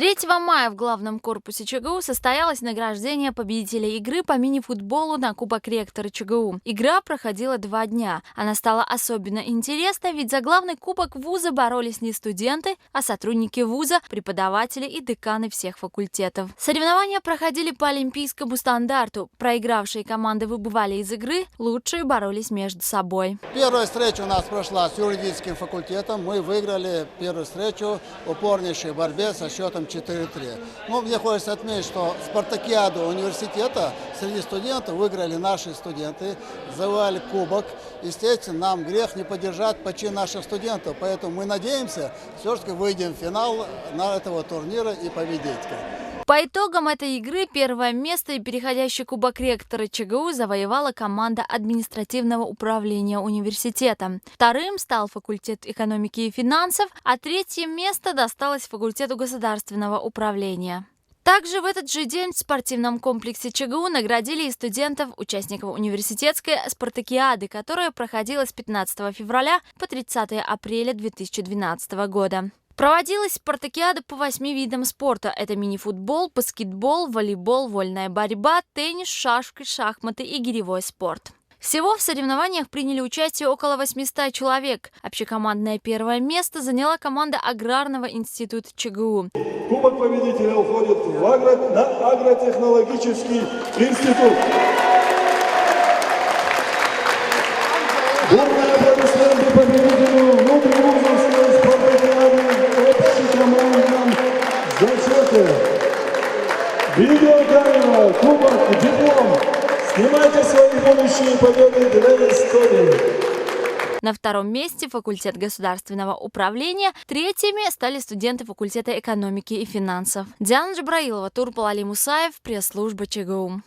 3 мая в главном корпусе ЧГУ состоялось награждение победителей игры по мини-футболу на Кубок ректора ЧГУ. Игра проходила 2 дня. Она стала особенно интересной, ведь за главный кубок вуза боролись не студенты, а сотрудники вуза, преподаватели и деканы всех факультетов. Соревнования проходили по олимпийскому стандарту. Проигравшие команды выбывали из игры, лучшие боролись между собой. Первая встреча у нас прошла с юридическим факультетом. Мы выиграли первую встречу в упорнейшей борьбе со счетом 4-3. Мне хочется отметить, что спартакиаду университета среди студентов выиграли наши студенты, завоевали кубок. Естественно, нам грех не поддержать почти наших студентов, поэтому мы надеемся, все-таки выйдем в финал на этого турнира и победителя. По итогам этой игры первое место и переходящий кубок ректора ЧГУ завоевала команда административного управления университета. Вторым стал факультет экономики и финансов, а третье место досталось факультету государственного управления. Также в этот же день в спортивном комплексе ЧГУ наградили и студентов, участников университетской спартакиады, которая проходила с 15 февраля по 30 апреля 2012 года. Проводилась спартакиада по 8 видам спорта. Это мини-футбол, баскетбол, волейбол, вольная борьба, теннис, шашки, шахматы и гиревой спорт. Всего в соревнованиях приняли участие около 800 человек. Общекомандное первое место заняла команда Аграрного института ЧГУ. Кубок победителя уходит на агротехнологический институт. Бурные аплодисменты победителю внутривузовской спартакиады общекомандном зачете. Видеокамера, кубок, диплом. Снимайте свои будущие победы для истории. На втором месте факультет государственного управления, третьими стали студенты факультета экономики и финансов. Диана Джабраилова, Турпал Али Мусаев, пресс-служба ЧГУ.